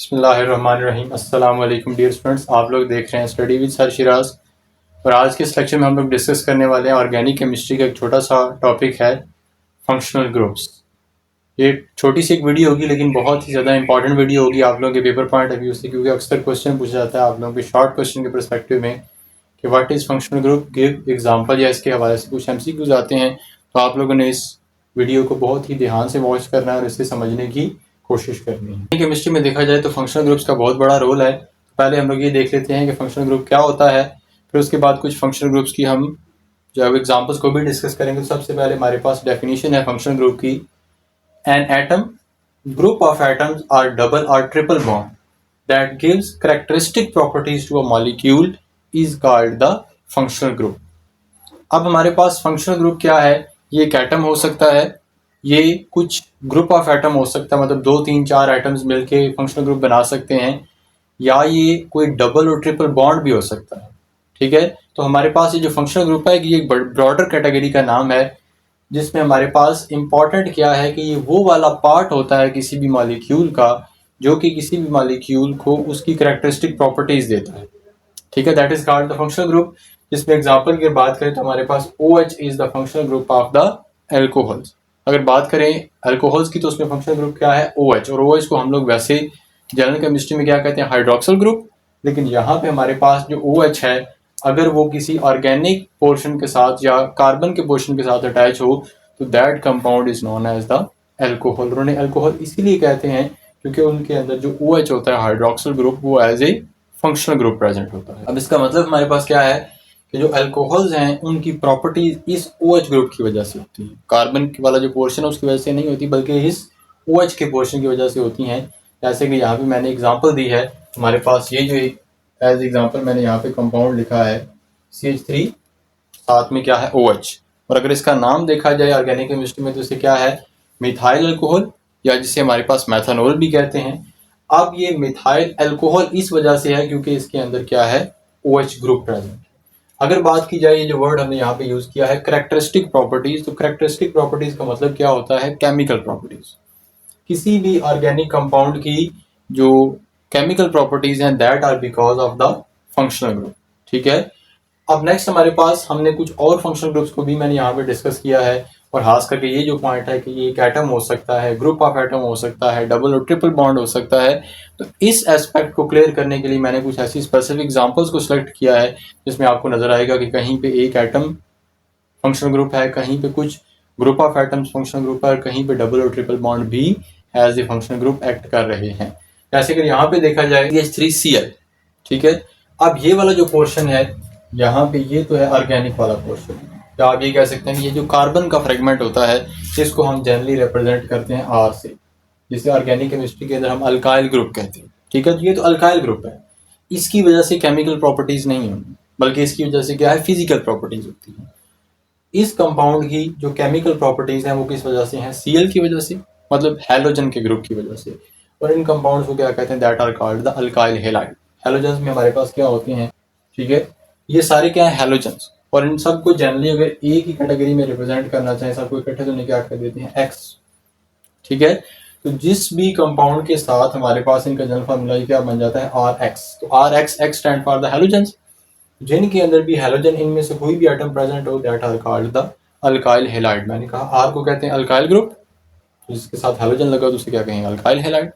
बिस्मिल्लाहिर्रहमानिर्रहीम। अस्सलाम वालेकुम डियर स्टूडेंट्स, आप लोग देख रहे हैं स्टडी विद सर शिराज। और आज के इस लेक्चर में हम लोग डिस्कस करने वाले हैं ऑर्गेनिक केमिस्ट्री का एक छोटा सा टॉपिक है फंक्शनल ग्रुप्स। ये छोटी सी एक वीडियो होगी लेकिन बहुत ही ज़्यादा इंपॉर्टेंट वीडियो होगी आप लोगों के पेपर पॉइंट ऑफ व्यू से, क्योंकि अक्सर क्वेश्चन पूछा जाता है आप लोगों के शॉर्ट क्वेश्चन के परस्पेक्टिव में कि what is functional group, give example, या इसके हवाले से कुछ MCQs आते हैं। तो आप लोगों ने इस वीडियो को बहुत ही ध्यान से वॉच करना है और इसे समझने की कोशिश करनी है। केमिस्ट्री में देखा जाए तो फंक्शनल ग्रुप्स का बहुत बड़ा रोल है। पहले हम लोग ये देख लेते हैं कि फंक्शनल ग्रुप क्या होता है, फिर उसके बाद कुछ फंक्शनल ग्रुप्स की हम जो अब एग्जांपल्स को भी डिस्कस करेंगे। तो सबसे पहले हमारे पास डेफिनेशन है फंक्शनल ग्रुप की। An atom, group of atoms or double और triple bond that gives characteristic properties to a molecule is called the functional group. अब हमारे पास फंक्शनल ग्रुप क्या है? ये एक एटम हो सकता है, ये कुछ ग्रुप ऑफ एटम हो सकता है, मतलब 2 3 4 एटम्स मिलके फंक्शनल ग्रुप बना सकते हैं, या ये कोई डबल और ट्रिपल बॉन्ड भी हो सकता है। ठीक है, तो हमारे पास ये जो फंक्शनल ग्रुप है ये एक ब्रॉडर कैटेगरी का नाम है, जिसमें हमारे पास इंपॉर्टेंट क्या है कि ये वो वाला पार्ट होता है किसी भी मॉलिक्यूल का जो कि किसी भी मॉलिक्यूल को उसकी कैरेक्टरिस्टिक प्रॉपर्टीज देता है। ठीक है, that is called the functional group. जिसमें एग्जांपल की बात करें तो हमारे पास OH is the functional group of the alcohols. अगर बात करें अल्कोहल्स की तो उसमें फंक्शनल ग्रुप क्या है? OH। और OH को हम लोग वैसे जनरल केमिस्ट्री में क्या कहते हैं? Hydroxyl group. लेकिन यहाँ पे हमारे पास जो OH है, अगर वो किसी ऑर्गेनिक पोर्शन के साथ या कार्बन के पोर्शन के साथ अटैच हो तो that compound is known as the alcohol. उन्होंने एल्कोहल इसीलिए कहते हैं क्योंकि उनके अंदर जो OH होता है हाइड्रोक्सिल ग्रुप, वो as a functional group present होता है। अब इसका मतलब हमारे पास क्या है कि जो अल्कोहल्स हैं उनकी प्रॉपर्टीज इस OH ग्रुप की वजह से होती है। कार्बन वाला जो पोर्शन है उसकी वजह से नहीं होती, बल्कि इस OH के पोर्शन की वजह से होती हैं। जैसे कि यहाँ पे मैंने एग्जांपल दी है, हमारे पास ये जो एज एग्जांपल मैंने यहाँ पे कंपाउंड लिखा है CH3, साथ में क्या है? OH। और अगर इसका नाम देखा जाए ऑर्गेनिक केमिस्ट्री में तो इसे क्या है? मिथाइल अल्कोहल, या जिसे हमारे पास मेथनॉल भी कहते हैं। अब ये मिथाइल अल्कोहल इस वजह से है क्योंकि इसके अंदर क्या है? OH group present. अगर बात की जाए, ये जो वर्ड हमने यहाँ पे यूज किया है कैरेक्टरिस्टिक प्रॉपर्टीज, तो कैरेक्टरिस्टिक प्रॉपर्टीज का मतलब क्या होता है? Chemical properties. किसी भी ऑर्गेनिक कंपाउंड की जो केमिकल प्रॉपर्टीज हैं that are because of the functional group. ठीक है, अब नेक्स्ट हमारे पास हमने कुछ और फंक्शनल ग्रुप्स को भी मैंने यहाँ पे डिस्कस किया है, और खास करके ये जो पॉइंट है कि ये एक एटम हो सकता है, ग्रुप ऑफ एटम हो सकता है, डबल और ट्रिपल बॉन्ड हो सकता है। तो इस एस्पेक्ट को क्लियर करने के लिए मैंने कुछ ऐसी स्पेसिफिक एग्जांपल्स को सिलेक्ट किया है जिसमें आपको नजर आएगा कि कहीं पे एक एटम फंक्शनल ग्रुप है, कहीं पे कुछ group of atoms functional group है, और कहीं पे डबल और ट्रिपल बॉन्ड भी as a functional group act कर रहे हैं। जैसे कि यहाँ पे देखा जाए CH3Cl। ठीक है, अब ये वाला जो पोर्शन है यहाँ पे, ये तो है ऑर्गेनिक वाला पोर्शन, तो आप ये कह सकते हैं कि ये जो कार्बन का फ्रेगमेंट होता है इसको हम जनरली रिप्रेजेंट करते हैं R से, जिसे ऑर्गेनिक केमिस्ट्री के अंदर हम अल्काइल ग्रुप कहते हैं। ठीक है, तो ये तो अल्काइल ग्रुप है, इसकी वजह से केमिकल प्रॉपर्टीज नहीं होंगी, बल्कि इसकी वजह से क्या है? फिजिकल प्रॉपर्टीज होती है। इस कंपाउंड की जो केमिकल प्रॉपर्टीज हैं वो किस वजह से हैं? Cl की वजह से, मतलब हैलोजन के ग्रुप की वजह से। और इन कंपाउंड्स को क्या कहते हैं? That are called the alkyl halide. Halogens में हमारे पास क्या होते हैं? ठीक है, ये सारे क्या है? हैलोजन्स। और इन सबको जनरली अगर एक ही कैटेगरी में रिप्रेजेंट करना चाहें सबको इकट्ठे, तो उन्हें क्या कर देते हैं? X। ठीक है, तो जिस भी कंपाउंड के साथ हमारे पास इनका जनरल फार्मूला क्या बन जाता है? RX। तो RX, X stand for the halogens. जिनके अंदर भी हैलोजन, इनमें से कोई भी एटम प्रेजेंट हो, that are called the alkyl halide. मैंने कहा R को कहते हैं अल्काइल ग्रुप, जिसके साथ हैलोजन लगा तो उसे क्या कहेंगे? Alkyl halide.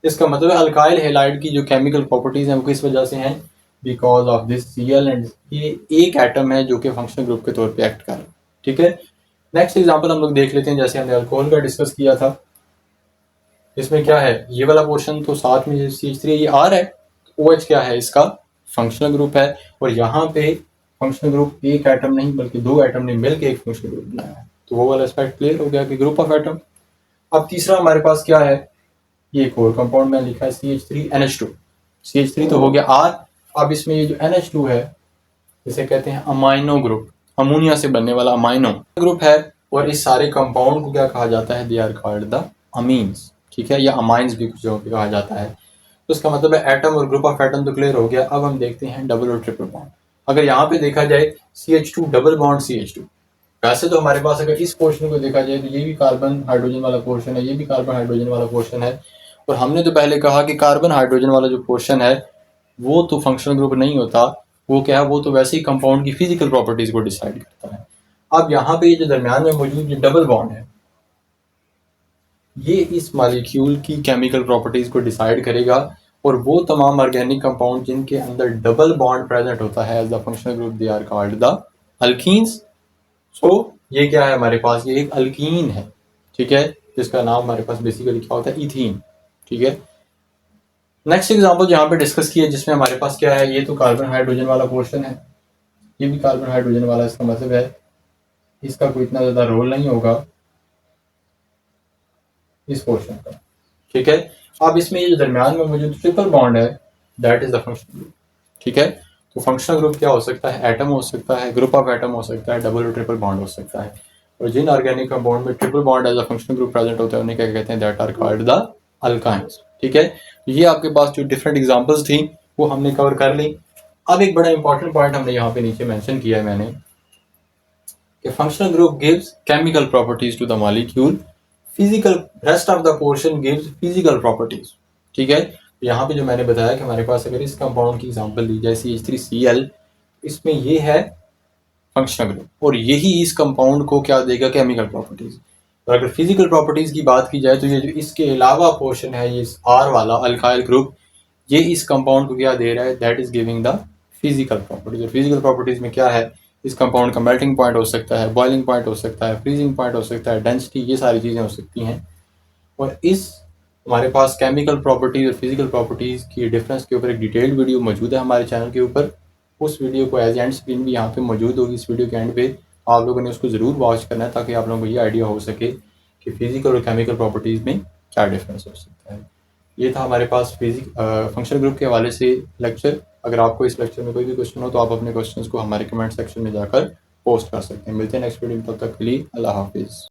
इसका मतलब है अल्काइल हैलाइड की जो केमिकल प्रॉपर्टीज हैं वो किस वजह से हैं? Because of this Cl। And ये एक एटम है जो कि फंक्शनल ग्रुप के तौर पे एक्ट कर रहा है। ठीक है, नेक्स्ट एग्जांपल हम लोग देख लेते हैं। जैसे हमने अल्कोहल का डिस्कस किया था, इसमें क्या है? ये वाला पोर्शन तो साथ में CH3 ये R है, OH क्या है? इसका फंक्शनल ग्रुप है। और यहाँ पे फंक्शनल ग्रुप एक एटम नहीं बल्कि 2 एटम ने मिलकर एक फंक्शनल ग्रुप बनाया है। तो वो वाला एस्पेक्ट क्लियर हो गया कि ग्रुप ऑफ एटम। अब तीसरा हमारे पास क्या है? ये एक और कंपाउंड में लिखा है CH3NH2। CH3 तो हो गया R। अब इसमें ये जो NH2 है इसे कहते हैं अमाइनो ग्रुप, अमोनिया से बनने वाला अमाइनो ग्रुप है। और इस सारे कंपाउंड को क्या कहा जाता है? They are called the amines. ठीक है, या अमाइंस भी कुछ कहा जाता है। तो इसका मतलब है एटम और ग्रुप ऑफ एटम तो क्लियर हो गया। अब हम देखते हैं डबल और ट्रिपल बॉन्ड। अगर यहाँ पे देखा जाए CH2 डबल बॉन्ड CH2, वैसे तो हमारे पास अगर इस पोर्शन को देखा जाए तो ये भी कार्बन हाइड्रोजन वाला पोर्शन है, ये भी कार्बन हाइड्रोजन वाला पोर्शन है, और हमने तो पहले कहा कि कार्बन हाइड्रोजन वाला जो पोर्शन है वो तो फंक्शनल ग्रुप नहीं होता, वो क्या है, वो तो वैसे ही कंपाउंड की फिजिकल प्रॉपर्टीज को डिसाइड करता है। अब यहाँ पे जो दरमियान में मौजूद जो डबल बॉन्ड है ये इस मॉलिक्यूल की केमिकल प्रॉपर्टीज को डिसाइड करेगा, और वो तमाम ऑर्गेनिक कंपाउंड जिनके अंदर डबल बॉन्ड प्रेजेंट होता है as the functional group they are called the alkenes. So ये क्या है हमारे पास, ये एक अल्कीन है, ठीक है, जिसका नाम हमारे पास बेसिकली क्या होता है, इथीन, ठीक है। नेक्स्ट एग्जांपल जहाँ पे डिस्कस किया जिसमें हमारे पास क्या है, ये तो कार्बन हाइड्रोजन वाला पोर्शन है, ये भी कार्बन हाइड्रोजन वाला, इसका मतलब है इसका कोई इतना ज्यादा रोल नहीं होगा इस पोर्शन का, ठीक है। अब इसमें ये जो दरमियान में मौजूद ट्रिपल बॉन्ड है that is the functional group, ठीक है। तो फंक्शनल ग्रुप क्या हो सकता है, एटम हो सकता है, ग्रुप ऑफ एटम हो सकता है, डबल और ट्रिपल बॉन्ड हो सकता है। और जिन ऑर्गेनिक कंपाउंड में triple bond as a functional group present होता है उन्हें क्या कहते हैं, that are called the alkynes, ठीक है। तो ये आपके पास जो डिफरेंट एग्जांपल्स थी वो हमने कवर कर ली। अब एक बड़ा इंपॉर्टेंट पॉइंट हमने यहाँ पे नीचे मेंशन किया है मैंने, कि functional group gives chemical properties to the molecule, physical rest of the portion gives physical properties, ठीक है। तो यहाँ पे जो मैंने बताया कि हमारे पास अगर इस कंपाउंड की एग्जांपल ली जाए CH3Cl, इसमें ये है फंक्शनल ग्रुप और यही इस कंपाउंड को क्या देगा, केमिकल प्रॉपर्टीज। और अगर फिजिकल प्रॉपर्टीज की बात की जाए तो ये जो इसके अलावा पोर्शन है, ये R वाला अल्काइल ग्रुप, ये इस कंपाउंड को क्या दे रहा है, that is giving the physical properties. और फिजिकल प्रॉपर्टीज में क्या है, इस कंपाउंड का मेल्टिंग पॉइंट हो सकता है, बॉइलिंग पॉइंट हो सकता है, फ्रीजिंग पॉइंट हो सकता है, डेंसिटी, ये सारी चीज़ें हो सकती हैं। और इस हमारे पास केमिकल प्रॉपर्टीज और फिजिकल प्रॉपर्टीज की डिफरेंस के ऊपर एक डिटेल्ड वीडियो मौजूद है हमारे चैनल के ऊपर। उस वीडियो को एज एंड स्क्रीन भी यहाँ पे मौजूद होगी, इस वीडियो के एंड पे आप लोगों ने उसको ज़रूर वॉच करना है ताकि आप लोगों को ये आइडिया हो सके कि फिजिकल और केमिकल प्रॉपर्टीज़ में क्या डिफरेंस हो सकता है। ये था हमारे पास फंक्शनल ग्रुप के हवाले से लेक्चर। अगर आपको इस लेक्चर में कोई भी क्वेश्चन हो तो आप अपने क्वेश्चंस को हमारे कमेंट सेक्शन में जाकर पोस्ट कर सकते हैं। मिलते हैं नेक्स्ट वीडियो में, तब तक के लिए अल्लाह हाफिज़।